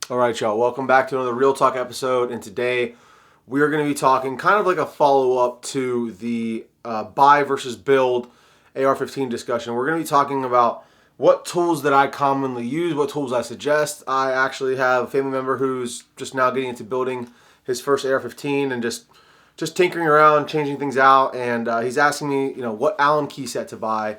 All right, y'all. Welcome back to another Real Talk episode. And today we are going to be talking kind of like a follow up to the buy versus build AR-15 discussion. We're going to be talking about what tools that I commonly use, what tools I suggest. I actually have a family member who's just now getting into building his first AR-15 and just tinkering around, changing things out. And he's asking me, what Allen key set to buy,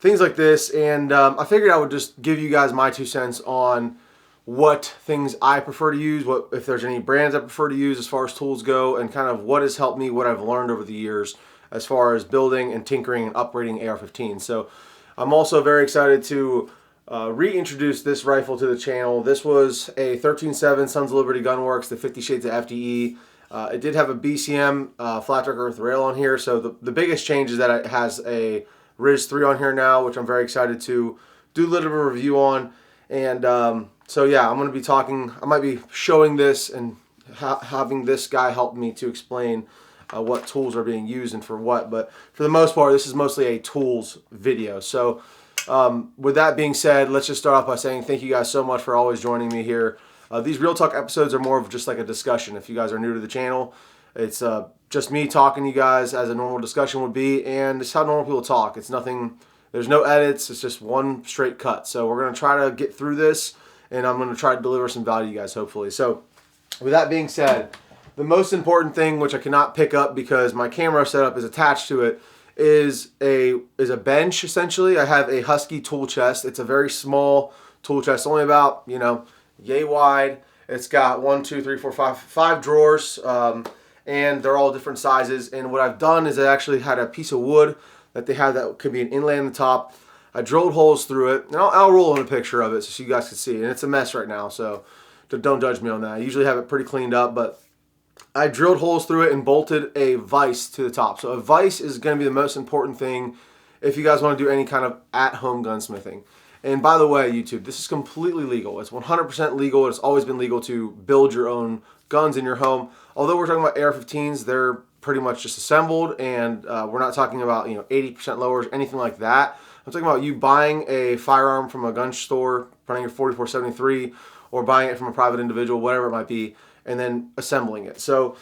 things like this. And I figured I would just give you guys my 2 cents on what things I prefer to use, what if there's any brands I prefer to use as far as tools go, and kind of what has helped me, what I've learned over the years as far as building and tinkering and upgrading AR-15. So I'm also very excited to reintroduce this rifle to the channel. This was a 13.7 Sons of Liberty Gunworks, the 50 Shades of FDE. It did have a BCM flat dark earth rail on here, so the biggest change is that it has a Riz 3 on here now, which I'm very excited to do a little bit of a review on. And so yeah, I'm going to be talking, I might be showing this and having this guy help me to explain what tools are being used and for what. But for the most part, this is mostly a tools video. So with that being said, let's just start off by saying thank you guys so much for always joining me here. These Real Talk episodes are more of just like a discussion. If you guys are new to the channel, it's just me talking to you guys as a normal discussion would be, and it's how normal people talk. It's nothing, there's no edits, it's just one straight cut. So we're going to try to get through this, and I'm going to try to deliver some value to you guys, hopefully. So with that being said, the most important thing, which I cannot pick up because my camera setup is attached to it, is a bench, essentially. I have a Husky tool chest. It's a very small tool chest, only about, yay wide. It's got 5 drawers, and they're all different sizes. And what I've done is I actually had a piece of wood that they had that could be an inlay on the top. I drilled holes through it, and I'll roll in a picture of it so you guys can see. And it's a mess right now, so don't judge me on that. I usually have it pretty cleaned up, but I drilled holes through it and bolted a vise to the top. So a vise is going to be the most important thing if you guys want to do any kind of at-home gunsmithing. And by the way, YouTube, this is completely legal. It's 100% legal. It's always been legal to build your own guns in your home. Although we're talking about AR-15s, they're pretty much just assembled, and we're not talking about 80% lowers, anything like that. I'm talking about you buying a firearm from a gun store, running your 4473, or buying it from a private individual, whatever it might be, and then assembling it. So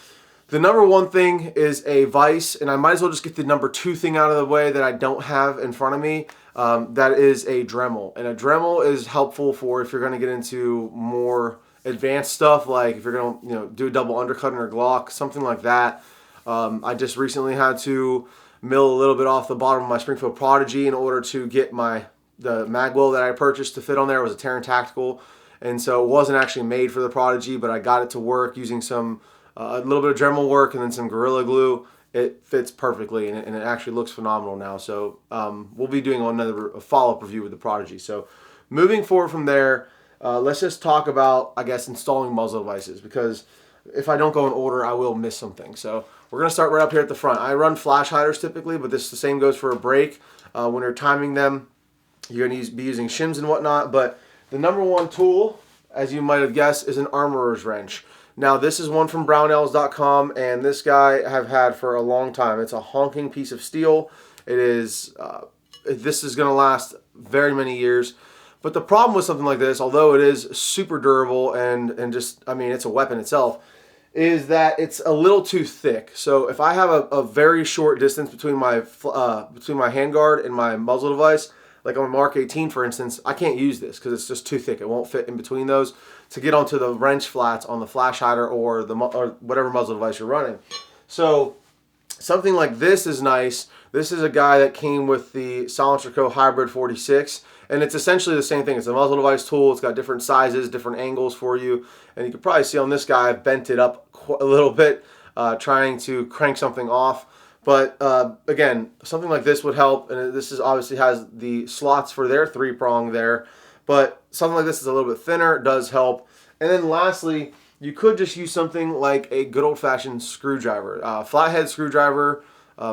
the number one thing is a vise, and I might as well just get the number two thing out of the way that I don't have in front of me. That is a Dremel, and a Dremel is helpful for if you're going to get into more advanced stuff, like if you're going to do a double undercut in your Glock, something like that. I just recently had to mill a little bit off the bottom of my Springfield Prodigy in order to get the magwell that I purchased to fit on there. It was a Terran Tactical, and so it wasn't actually made for the Prodigy, but I got it to work using some a little bit of Dremel work and then some Gorilla Glue. It fits perfectly, and it actually looks phenomenal now. So we'll be doing a follow-up review with the Prodigy. So moving forward from there, let's just talk about, I guess, installing muzzle devices, because if I don't go in order, I will miss something. So we're going to start right up here at the front. I run flash hiders typically, but the same goes for a brake. When you're timing them, you're going to be using shims and whatnot. But the number one tool, as you might have guessed, is an armorer's wrench. Now, this is one from brownells.com, and this guy I've had for a long time. It's a honking piece of steel. It is. This is going to last very many years. But the problem with something like this, although it is super durable and just, I mean, it's a weapon itself, is that it's a little too thick. So if I have a very short distance between my handguard and my muzzle device, like on a Mark 18, for instance, I can't use this because it's just too thick. It won't fit in between those to get onto the wrench flats on the flash hider or whatever muzzle device you're running. So something like this is nice. This is a guy that came with the Silencer Co. Hybrid 46, and it's essentially the same thing. It's a muzzle device tool. It's got different sizes, different angles for you, and you can probably see on this guy I've bent it up a little bit, trying to crank something off. But again, something like this would help, and this is obviously has the slots for their 3-prong there, but something like this is a little bit thinner, does help. And then lastly, you could just use something like a good old-fashioned screwdriver, flathead screwdriver.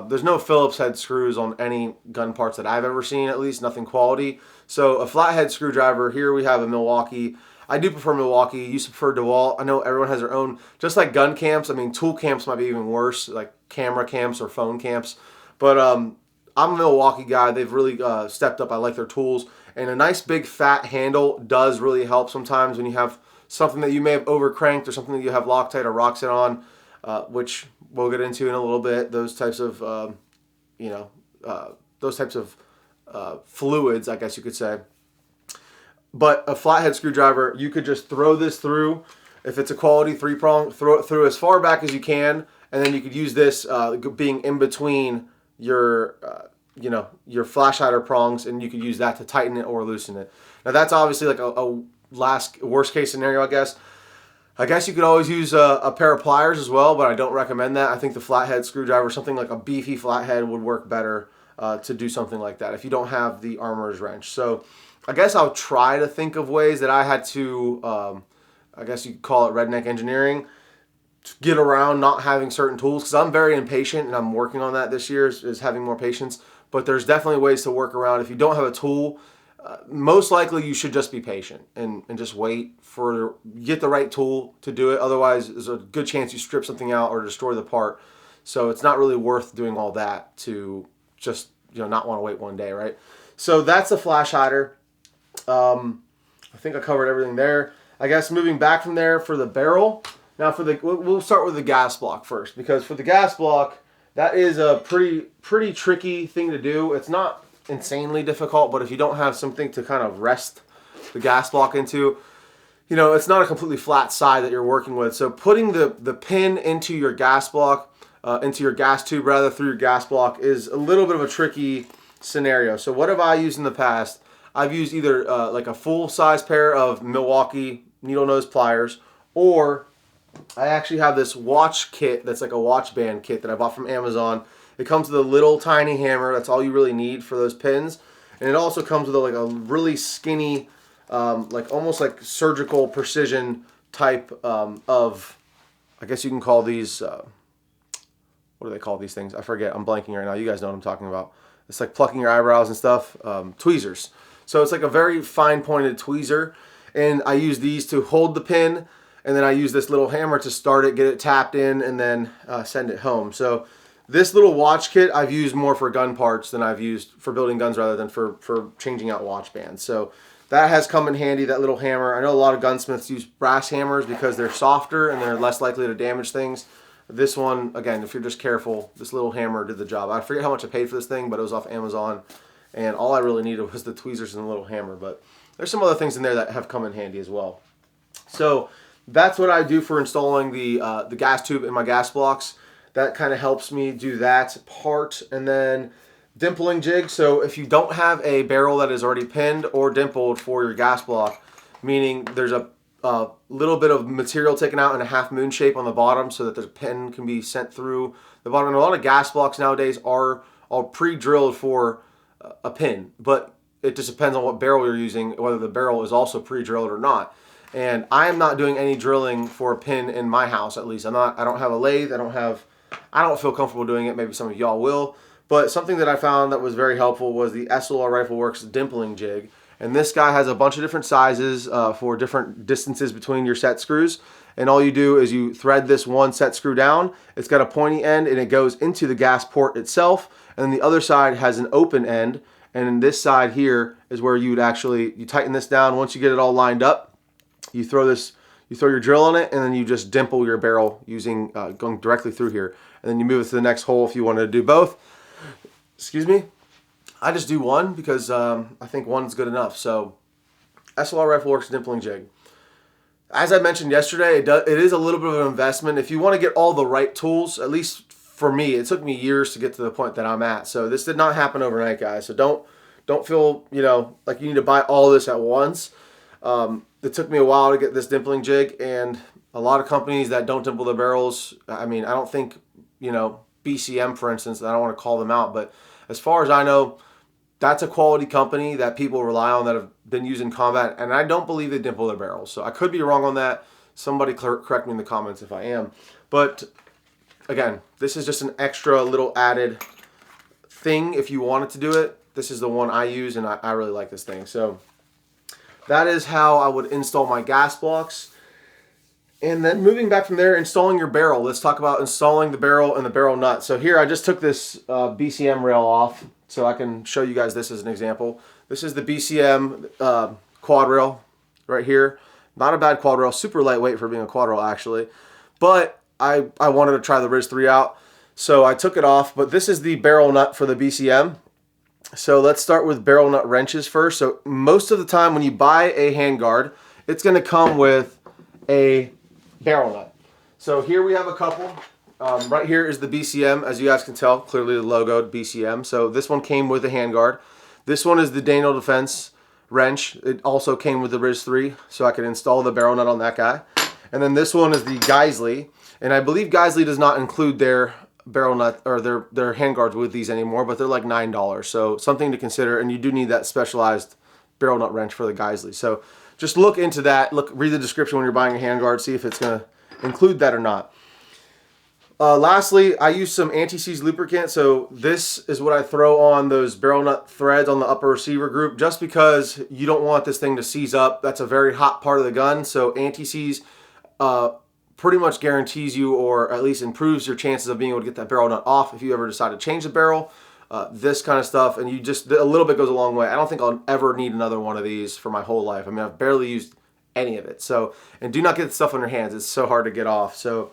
There's no Phillips head screws on any gun parts that I've ever seen, at least nothing quality. So a flathead screwdriver, here we have a Milwaukee. I do prefer Milwaukee. You used to prefer DeWalt. I know everyone has their own, just like gun camps. I mean, tool camps might be even worse, like camera camps or phone camps. But I'm a Milwaukee guy. They've really stepped up. I like their tools. And a nice big fat handle does really help sometimes when you have something that you may have overcranked or something that you have Loctite or Roxit on, which we'll get into in a little bit. Those types of, fluids, I guess you could say. But a flathead screwdriver, you could just throw this through. If it's a quality 3-prong, throw it through as far back as you can, and then you could use this being in between your your flash hider prongs, and you could use that to tighten it or loosen it. Now that's obviously like a worst case scenario, I guess. I guess you could always use a pair of pliers as well, but I don't recommend that. I think the flathead screwdriver, something like a beefy flathead, would work better to do something like that if you don't have the armorer's wrench. So I guess I'll try to think of ways that I had to, I guess you could call it redneck engineering, to get around not having certain tools, because I'm very impatient and I'm working on that this year, is having more patience. But there's definitely ways to work around. If you don't have a tool, most likely you should just be patient and just wait for get the right tool to do it. Otherwise, there's a good chance you strip something out or destroy the part. So it's not really worth doing all that to just not want to wait one day, right? So that's the flash hider. I think I covered everything there. I guess moving back from there for the barrel. Now we'll start with the gas block first, because for the gas block, that is a pretty tricky thing to do. It's not insanely difficult, but if you don't have something to kind of rest the gas block into, it's not a completely flat side that you're working with. So putting the pin into your gas block, into your gas tube rather, through your gas block is a little bit of a tricky scenario. So what have I used in the past? I've used either like a full-size pair of Milwaukee needle nose pliers, or I actually have this watch kit that's like a watch band kit that I bought from Amazon. It comes with a little tiny hammer. That's all you really need for those pins. And it also comes with a really skinny, like almost like surgical precision type of, I guess you can call these, what do they call these things? I forget. I'm blanking right now. You guys know what I'm talking about. It's like plucking your eyebrows and stuff. Tweezers. So it's like a very fine pointed tweezer. And I use these to hold the pin. And then I use this little hammer to start it, get it tapped in, and then send it home. So this little watch kit I've used more for gun parts than I've used for building guns, rather than for changing out watch bands. So that has come in handy, that little hammer. I know a lot of gunsmiths use brass hammers because they're softer and they're less likely to damage things. This one, again, if you're just careful, this little hammer did the job. I forget how much I paid for this thing, but it was off Amazon. And all I really needed was the tweezers and the little hammer. But there's some other things in there that have come in handy as well. So that's what I do for installing the gas tube in my gas blocks. That kind of helps me do that part. And then dimpling jig. So if you don't have a barrel that is already pinned or dimpled for your gas block, meaning there's a little bit of material taken out in a half moon shape on the bottom so that the pin can be sent through the bottom. And a lot of gas blocks nowadays are all pre-drilled for a pin, but it just depends on what barrel you're using, whether the barrel is also pre-drilled or not. And I am not doing any drilling for a pin in my house, at least. I don't have a lathe. I don't feel comfortable doing it. Maybe some of y'all will. But something that I found that was very helpful was the SLR Rifle Works dimpling jig. And this guy has a bunch of different sizes for different distances between your set screws. And all you do is you thread this one set screw down. It's got a pointy end and it goes into the gas port itself. And then the other side has an open end. And then this side here is where you tighten this down. Once you get it all lined up, you throw your drill on it, and then you just dimple your barrel using going directly through here. And then you move it to the next hole if you wanted to do both. Excuse me. I just do one because I think one's good enough. So SLR Rifle Works dimpling jig. As I mentioned yesterday, it is a little bit of an investment. If you want to get all the right tools, at least for me, it took me years to get to the point that I'm at. So this did not happen overnight, guys. So don't feel like you need to buy all this at once. It took me a while to get this dimpling jig, and a lot of companies that don't dimple their barrels, I mean, I don't think, BCM, for instance, I don't want to call them out, but as far as I know, that's a quality company that people rely on that have been used in combat, and I don't believe they dimple their barrels. So I could be wrong on that. Somebody correct me in the comments if I am. But again, this is just an extra little added thing if you wanted to do it. This is the one I use, and I really like this thing. So that is how I would install my gas blocks. And then moving back from there, installing your barrel. Let's talk about installing the barrel and the barrel nut. So here I just took this BCM rail off so I can show you guys this as an example. This is the BCM quad rail right here. Not a bad quad rail, super lightweight for being a quad rail actually. But I wanted to try the RIS 3 out, so I took it off. But this is the barrel nut for the BCM. So let's start with barrel nut wrenches first. So most of the time when you buy a handguard, it's going to come with a barrel nut. So here we have a couple. Right here is the BCM, as you guys can tell, clearly the logoed BCM. So this one came with a handguard. This one is the Daniel Defense wrench. It also came with the RIS 3, so I could install the barrel nut on that guy. And then this one is the Geisley, and I believe Geisley does not include their barrel nut or their handguards with these anymore, but they're like $9, so something to consider. And you do need that specialized barrel nut wrench for the Geisley. So just look into that. Read the description when you're buying a handguard, see if it's going to include that or not. Lastly, I use some anti-seize lubricant. So this is what I throw on those barrel nut threads on the upper receiver group, just because you don't want this thing to seize up. That's a very hot part of the gun. So anti-seize pretty much guarantees you, or at least improves your chances of being able to get that barrel nut off if you ever decide to change the barrel. This kind of stuff, and a little bit goes a long way. I don't think I'll ever need another one of these for my whole life. I mean, I've barely used any of it. So, and do not get the stuff on your hands. It's so hard to get off. So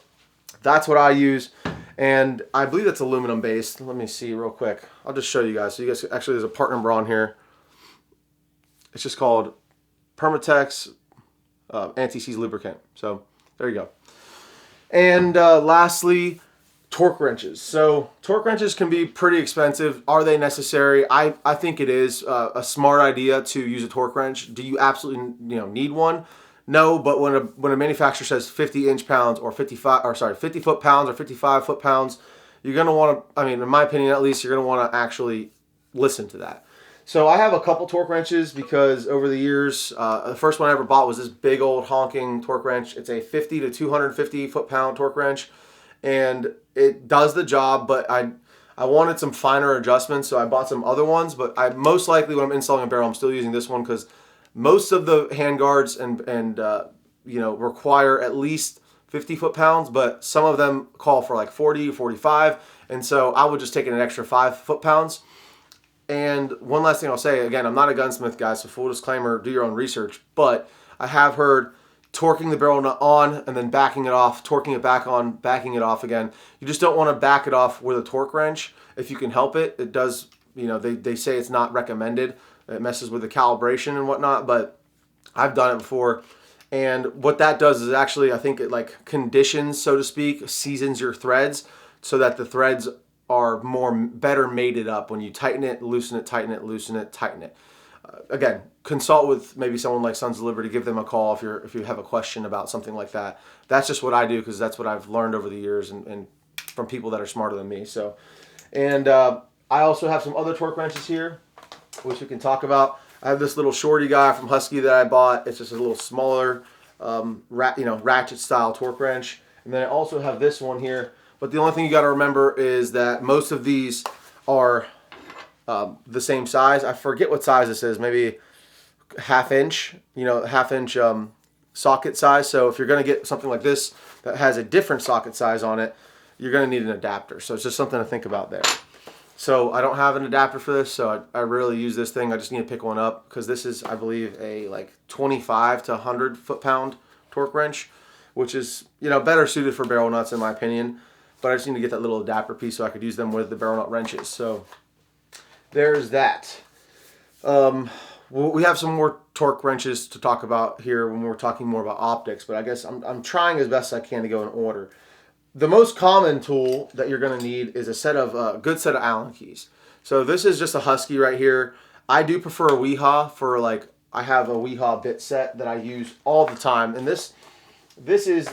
that's what I use, and I believe it's aluminum based. Let me see real quick. I'll just show you guys. So you guys, actually, there's a part number on here. It's just called Permatex anti-seize lubricant. So there you go. And lastly, torque wrenches. So torque wrenches can be pretty expensive. Are they necessary? I think it is a smart idea to use a torque wrench. Do you absolutely need one? No, but when a manufacturer says 50 inch-pounds or 50 foot-pounds or 55 foot-pounds, you're going to want to, I mean, in my opinion at least, you're going to want to actually listen to that. So I have a couple torque wrenches because over the years, the first one I ever bought was this big old honking torque wrench. It's a 50 to 250 foot-pound torque wrench, and it does the job, but I wanted some finer adjustments, so I bought some other ones. But I most likely, when I'm installing a barrel, I'm still using this one because most of the handguards require at least 50 foot-pounds, but some of them call for like 40, 45, and so I would just take an extra 5 foot-pounds. And one last thing I'll say, again, I'm not a gunsmith guy, so full disclaimer, do your own research, but I have heard torquing the barrel nut on and then backing it off, torquing it back on, backing it off again. You just don't want to back it off with a torque wrench if you can help it. It does, they say it's not recommended. It messes with the calibration and whatnot, but I've done it before. And what that does is actually, I think it like conditions, so to speak, seasons your threads so that the threads are better mated up. When you tighten it, loosen it, tighten it, loosen it, tighten it. Again, consult with maybe someone like Sons of Liberty. Give them a call if you have a question about something like that. That's just what I do because that's what I've learned over the years and from people that are smarter than me. So, and I also have some other torque wrenches here, which we can talk about. I have this little shorty guy from Husky that I bought. It's just a little smaller, ratchet style torque wrench. And then I also have this one here. But the only thing you got to remember is that most of these are the same size. I forget what size this is. Maybe half-inch socket size. So if you're going to get something like this that has a different socket size on it, you're going to need an adapter. So it's just something to think about there. So I don't have an adapter for this, so I rarely use this thing. I just need to pick one up because this is, I believe, a like 25 to 100 foot-pound torque wrench, which is better suited for barrel nuts in my opinion. But I just need to get that little adapter piece so I could use them with the barrel nut wrenches. So there's that. We have some more torque wrenches to talk about here when we're talking more about optics, but I guess I'm trying as best I can to go in order. The most common tool that you're going to need is a good set of Allen keys. So this is just a Husky right here. I do prefer a Weehaw for I have a Weehaw bit set that I use all the time, and this is,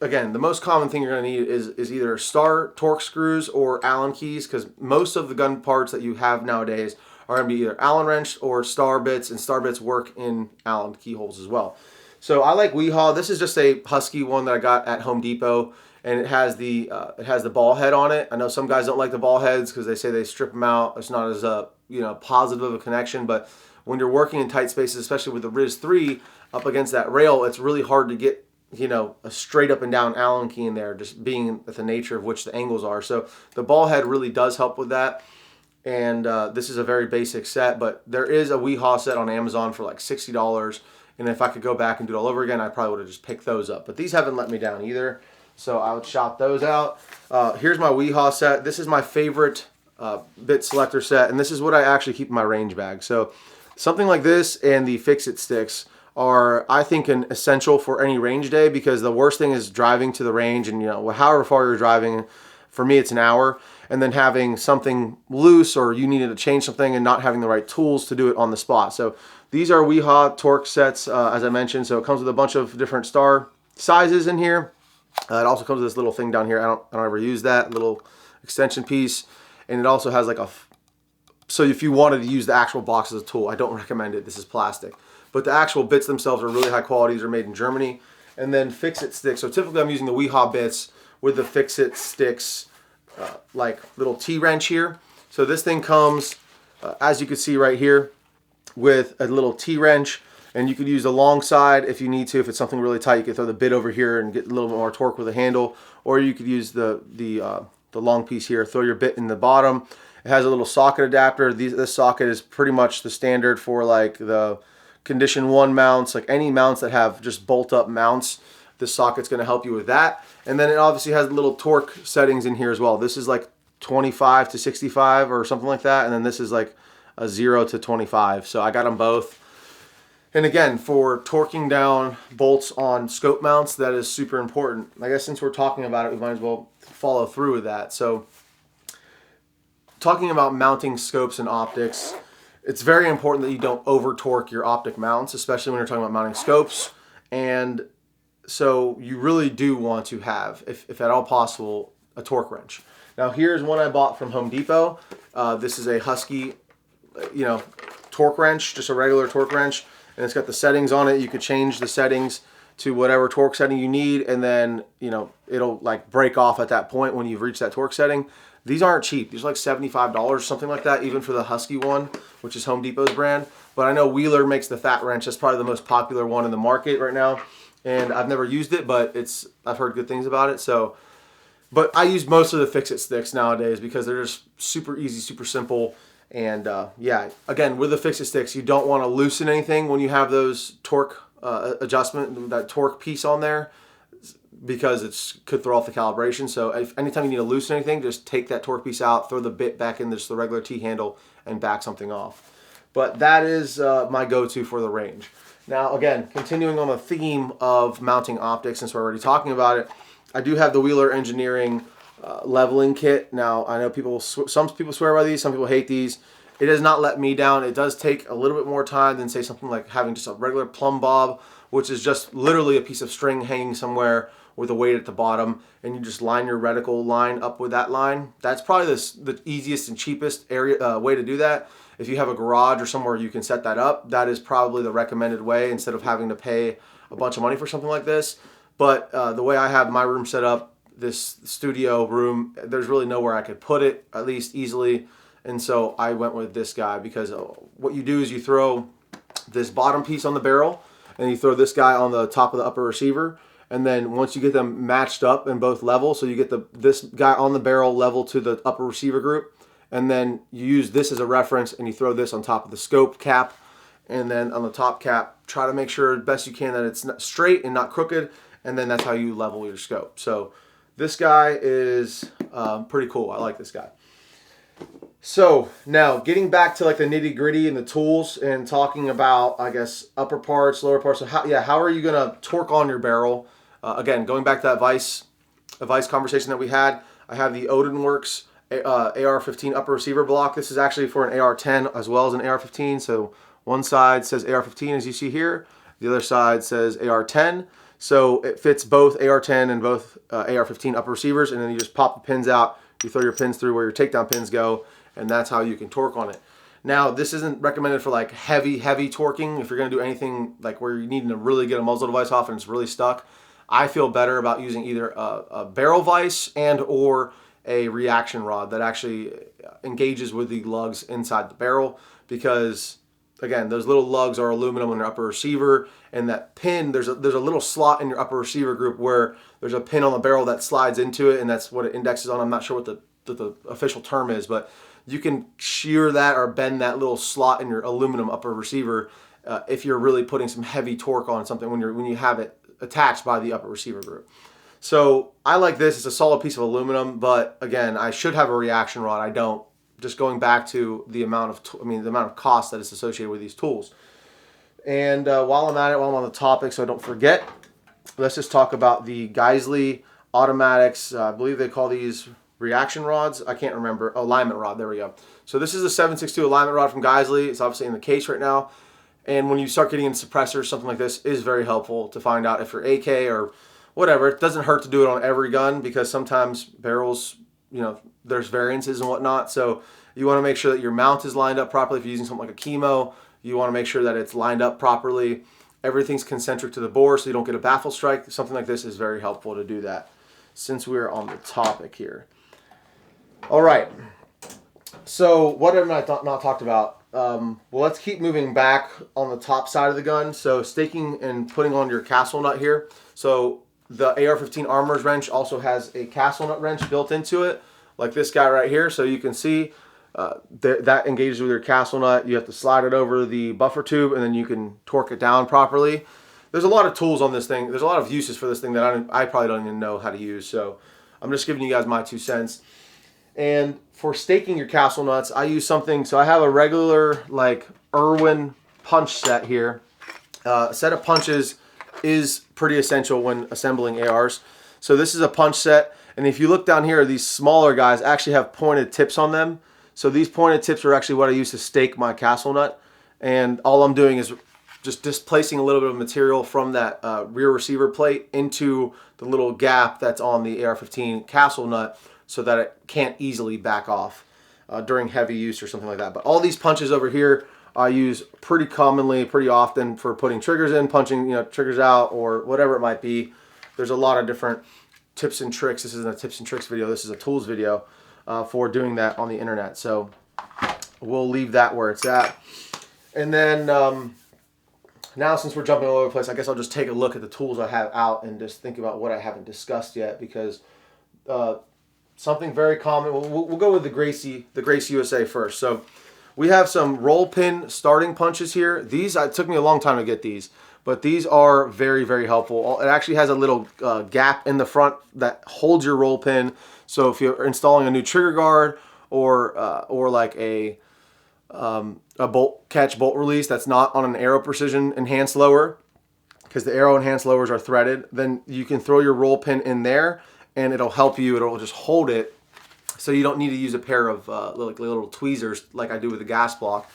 again, the most common thing you're going to need is either star torque screws or Allen keys, because most of the gun parts that you have nowadays are going to be either Allen wrenched or star bits, and star bits work in Allen keyholes as well. So I like Weehaw. This is just a Husky one that I got at Home Depot, and it has the ball head on it. I know some guys don't like the ball heads because they say they strip them out. It's not as positive of a connection, but when you're working in tight spaces, especially with the RIS 3 up against that rail, it's really hard to get a straight up and down Allen key in there, just being the nature of which the angles are. So the ball head really does help with that. And this is a very basic set, but there is a Weehaw set on Amazon for like $60, And if I could go back and do it all over again, I probably would have just picked those up. But these haven't let me down either. So I would shop those out. Here's my Weehaw set. This is my favorite bit selector set. And this is what I actually keep in my range bag. So something like this and the Fix-It sticks are, I think, an essential for any range day, because the worst thing is driving to the range and, however far you're driving. For me, it's an hour. And then having something loose, or you needed to change something and not having the right tools to do it on the spot. So these are Weehaw torque sets, as I mentioned. So it comes with a bunch of different star sizes in here. It also comes with this little thing down here. I don't ever use that little extension piece. And it also has like so if you wanted to use the actual box as a tool, I don't recommend it. This is plastic. But the actual bits themselves are really high quality. These are made in Germany. And then Fix-It sticks. So typically I'm using the Weehaw bits with the Fix-It sticks, like little T-wrench here. So this thing comes, as you can see right here, with a little T-wrench. And you could use the long side if you need to. If it's something really tight, you could throw the bit over here and get a little bit more torque with the handle. Or you could use the long piece here, throw your bit in the bottom. It has a little socket adapter. This socket is pretty much the standard for like the Condition 1 mounts, like any mounts that have just bolt up mounts. This socket's going to help you with that. And then it obviously has little torque settings in here as well. This is like 25 to 65 or something like that. And then this is like a 0 to 25. So I got them both. And again, for torquing down bolts on scope mounts, that is super important. I guess since we're talking about it, we might as well follow through with that. So talking about mounting scopes and optics, it's very important that you don't over torque your optic mounts, especially when you're talking about mounting scopes. And so you really do want to have, if at all possible, a torque wrench. Now here's one I bought from Home Depot. This is a Husky, torque wrench, just a regular torque wrench. And it's got the settings on it. You could change the settings to whatever torque setting you need. And then, it'll like break off at that point when you've reached that torque setting. These aren't cheap. These are like $75, something like that, even for the Husky one, which is Home Depot's brand. But I know Wheeler makes the fat wrench. That's probably the most popular one in the market right now. And I've never used it, but I've heard good things about it. So, but I use most of the Fix-It sticks nowadays because they're just super easy, super simple. And yeah, again, with the Fix-It sticks, you don't want to loosen anything when you have those torque adjustment, that torque piece on there, because it could throw off the calibration. So anytime you need to loosen anything, just take that torque piece out, throw the bit back in just the regular T-handle, and back something off. But that is my go-to for the range. Now, again, continuing on the theme of mounting optics, since we're already talking about it, I do have the Wheeler Engineering leveling kit. Now, I know some people swear by these, some people hate these. It does not let me down. It does take a little bit more time than, say, something like having just a regular plumb bob, which is just literally a piece of string hanging somewhere with a weight at the bottom, and you just line your reticle line up with that line. That's probably the easiest and cheapest way to do that. If you have a garage or somewhere you can set that up, that is probably the recommended way instead of having to pay a bunch of money for something like this. But the way I have my room set up, this studio room, there's really nowhere I could put it, at least easily. And so I went with this guy, because what you do is you throw this bottom piece on the barrel, and you throw this guy on the top of the upper receiver. And then once you get them matched up in both levels, so you get this guy on the barrel level to the upper receiver group, and then you use this as a reference, and you throw this on top of the scope cap. And then on the top cap, try to make sure best you can that it's not straight and not crooked. And then that's how you level your scope. So this guy is pretty cool. I like this guy. So now getting back to like the nitty gritty and the tools, and talking about, I guess, upper parts, lower parts. So how are you gonna torque on your barrel? Again, going back to that vice conversation that we had, I have the Odinworks AR-15 upper receiver block. This is actually for an AR-10 as well as an AR-15. So one side says AR-15, as you see here. The other side says AR-10. So it fits both AR-10 and both AR-15 upper receivers. And then you just pop the pins out. You throw your pins through where your takedown pins go. And that's how you can torque on it. Now, this isn't recommended for like heavy torquing. If you're going to do anything like where you're needing to really get a muzzle device off and it's really stuck, I feel better about using either a barrel vise and or a reaction rod that actually engages with the lugs inside the barrel, because again, those little lugs are aluminum on your upper receiver, and that pin, there's a little slot in your upper receiver group where there's a pin on the barrel that slides into it, and that's what it indexes on. I'm not sure what the official term is, but you can shear that or bend that little slot in your aluminum upper receiver, if you're really putting some heavy torque on something when you have it attached by the upper receiver group. So I like this. It's a solid piece of aluminum, but again, I should have a reaction rod. I don't. Just going back to the amount of cost that is associated with these tools. And while I'm on the topic, so I don't forget, let's just talk about the Geisley automatics. I believe they call these reaction rods. I can't remember. Alignment rod. There we go. So this is a 762 alignment rod from Geisley. It's obviously in the case right now. And when you start getting into suppressors, something like this is very helpful to find out if you're AK or whatever. It doesn't hurt to do it on every gun because sometimes barrels, there's variances and whatnot. So you want to make sure that your mount is lined up properly. If you're using something like a chemo, you want to make sure that it's lined up properly. Everything's concentric to the bore so you don't get a baffle strike. Something like this is very helpful to do that since we're on the topic here. All right. So what have I not talked about? Well, let's keep moving back on the top side of the gun. So staking and putting on your castle nut here. So the AR-15 Armorer's wrench also has a castle nut wrench built into it, like this guy right here. So you can see that engages with your castle nut. You have to slide it over the buffer tube, and then you can torque it down properly. There's a lot of tools on this thing. There's a lot of uses for this thing that I probably don't even know how to use. So I'm just giving you guys my 2 cents. And for staking your castle nuts, I use something. So I have a regular like Irwin punch set here. A set of punches is pretty essential when assembling ARs. So this is a punch set, and if you look down here, these smaller guys actually have pointed tips on them. So these pointed tips are actually what I use to stake my castle nut, and all I'm doing is just displacing a little bit of material from that rear receiver plate into the little gap that's on the AR-15 castle nut so that it can't easily back off during heavy use or something like that. But all these punches over here I use pretty commonly, pretty often for putting triggers in, punching triggers out, or whatever it might be. There's a lot of different tips and tricks. This isn't a tips and tricks video. This is a tools video for doing that on the internet. So we'll leave that where it's at. And then now, since we're jumping all over the place, I guess I'll just take a look at the tools I have out and just think about what I haven't discussed yet, because something very common. We'll go with the Gracie USA first. So we have some roll pin starting punches here. These, it took me a long time to get these, but these are very, very helpful. It actually has a little gap in the front that holds your roll pin. So if you're installing a new trigger guard or like a bolt catch bolt release that's not on an Aero Precision enhanced lower, because the Aero enhanced lowers are threaded, then you can throw your roll pin in there and it'll help you. It'll just hold it. So you don't need to use a pair of little tweezers like I do with the gas block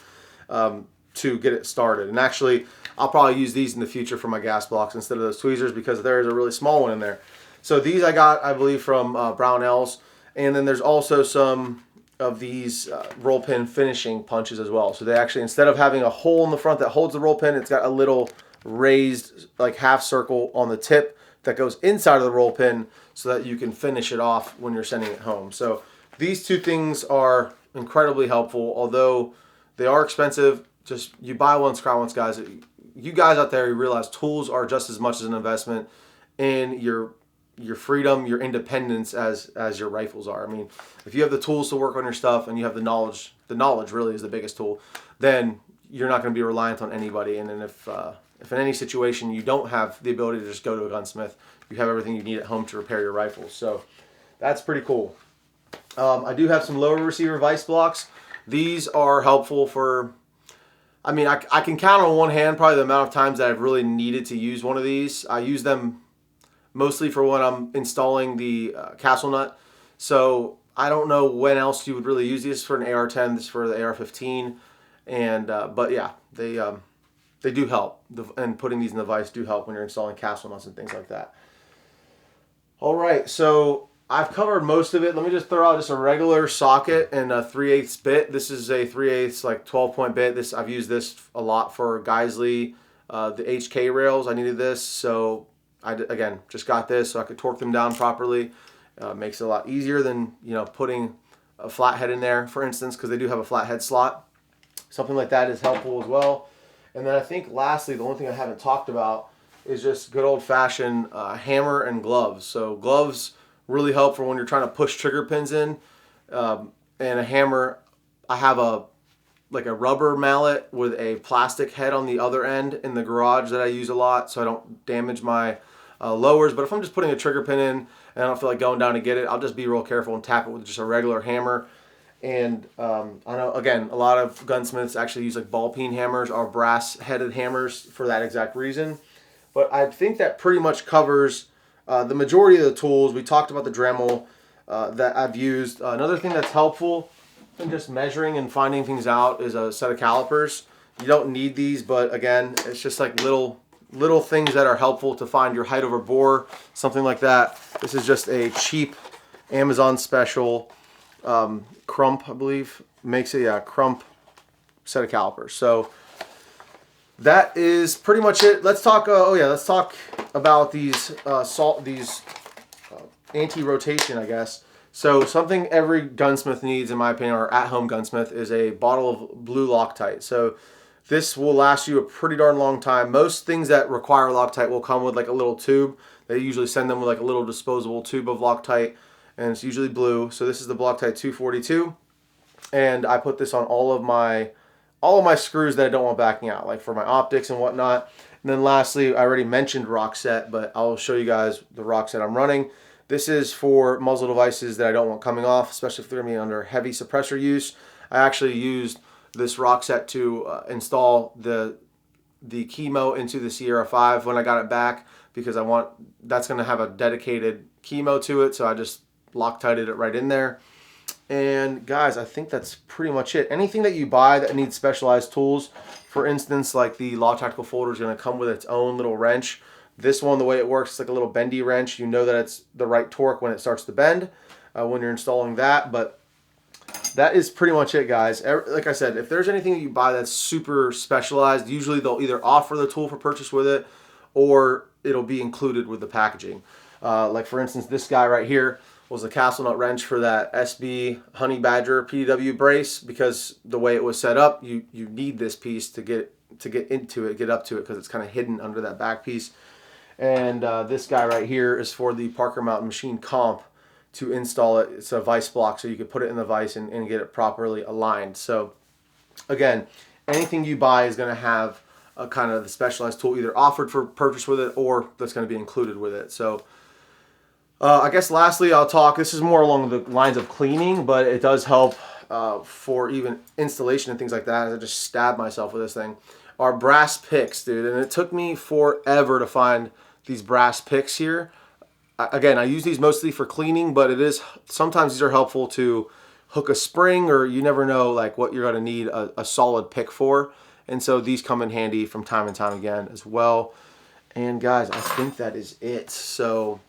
to get it started. And actually, I'll probably use these in the future for my gas blocks instead of those tweezers, because there's a really small one in there. So these I got, I believe, from Brownells. And then there's also some of these roll pin finishing punches as well. So they actually, instead of having a hole in the front that holds the roll pin, it's got a little raised like half circle on the tip that goes inside of the roll pin so that you can finish it off when you're sending it home. So these two things are incredibly helpful, although they are expensive. Just you buy once, cry once, guys. You guys out there, you realize tools are just as much as an investment in your freedom, your independence as your rifles are. I mean, if you have the tools to work on your stuff and you have the knowledge really is the biggest tool, then you're not going to be reliant on anybody. And then if in any situation you don't have the ability to just go to a gunsmith, you have everything you need at home to repair your rifles. So that's pretty cool. I do have some lower receiver vice blocks. These are helpful for, I mean, I can count on one hand probably the amount of times that I've really needed to use one of these. I use them mostly for when I'm installing the castle nut. So I don't know when else you would really use these. For an AR-10, this is for the AR-15. And but yeah, they do help. And putting these in the vise do help when you're installing castle nuts and things like that. All right, so I've covered most of it. Let me just throw out just a regular socket and a 3/8 bit. This is a 3/8 like 12-point bit. I've used this a lot for Geisley, the HK rails. I needed this, so I again just got this so I could torque them down properly. Makes it a lot easier than putting a flathead in there, for instance, because they do have a flathead slot. Something like that is helpful as well. And then I think lastly, the only thing I haven't talked about is just good old-fashioned hammer and gloves. So gloves really help for when you're trying to push trigger pins in, and a hammer. I have a like a rubber mallet with a plastic head on the other end in the garage that I use a lot so I don't damage my lowers. But if I'm just putting a trigger pin in and I don't feel like going down to get it, I'll just be real careful and tap it with just a regular hammer. And I know, again, a lot of gunsmiths actually use like ball peen hammers or brass headed hammers for that exact reason. But I think that pretty much covers the majority of the tools. We talked about the Dremel that I've used. Another thing that's helpful in just measuring and finding things out is a set of calipers. You don't need these, but again, it's just like little things that are helpful to find your height over bore, something like that. This is just a cheap Amazon special Crump, I believe, makes a Crump set of calipers. So that is pretty much it. Let's talk. Let's talk about these anti-rotation, I guess. So something every gunsmith needs, in my opinion, or at-home gunsmith, is a bottle of blue Loctite. So this will last you a pretty darn long time. Most things that require Loctite will come with like a little tube. They usually send them with like a little disposable tube of Loctite, and it's usually blue. So this is the Loctite 242, and I put this on all of my screws that I don't want backing out, like for my optics and whatnot. And then lastly, I already mentioned rock set, but I'll show you guys the rock set I'm running. This is for muzzle devices that I don't want coming off, especially if they're going to be under heavy suppressor use. I actually used this rock set to install the Chemo into the Sierra 5 when I got it back, because that's going to have a dedicated Chemo to it, so I just Loctited it right in there. And guys, I think that's pretty much it. Anything that you buy that needs specialized tools, for instance, like the Law Tactical folder is going to come with its own little wrench. This one, the way it works, it's like a little bendy wrench. You know that it's the right torque when it starts to bend when you're installing that. But that is pretty much it, guys. Like I said, if there's anything that you buy that's super specialized, usually they'll either offer the tool for purchase with it, or it'll be included with the packaging. Like for instance, this guy right here was a castle nut wrench for that SB Honey Badger PW brace, because the way it was set up, you need this piece to get into it, get up to it, because it's kind of hidden under that back piece. And this guy right here is for the Parker Mountain Machine Comp to install it. It's a vise block, so you can put it in the vise and get it properly aligned. So again, anything you buy is going to have a kind of the specialized tool either offered for purchase with it, or that's going to be included with it. So I guess lastly, I'll talk, this is more along the lines of cleaning, but it does help for even installation and things like that. I just stabbed myself with this thing. Are brass picks, dude. And it took me forever to find these brass picks here. Again, I use these mostly for cleaning, but sometimes these are helpful to hook a spring, or you never know like what you're going to need a solid pick for. And so these come in handy from time and time again as well. And guys, I think that is it. So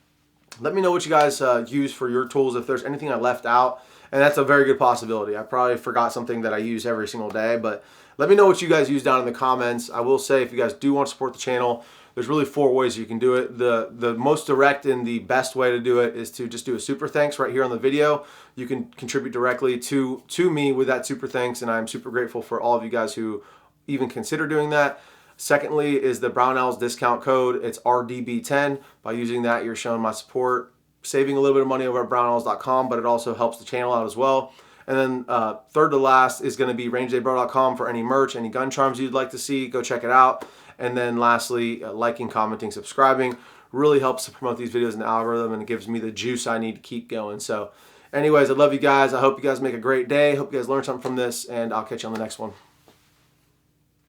let me know what you guys use for your tools, if there's anything I left out. And that's a very good possibility. I probably forgot something that I use every single day, but let me know what you guys use down in the comments. I will say, if you guys do want to support the channel, there's really 4 ways you can do it. The most direct and the best way to do it is to just do a super thanks right here on the video. You can contribute directly to me with that super thanks, and I'm super grateful for all of you guys who even consider doing that. Secondly is the Brownells discount code. It's RDB10. By using that, you're showing my support, saving a little bit of money over at brownells.com, but it also helps the channel out as well. And then third to last is going to be rangedaybro.com for any merch, any gun charms you'd like to see. Go check it out. And then lastly, liking, commenting, subscribing really helps to promote these videos in the algorithm, and it gives me the juice I need to keep going. So anyways, I love you guys. I hope you guys make a great day. Hope you guys learned something from this, and I'll catch you on the next one.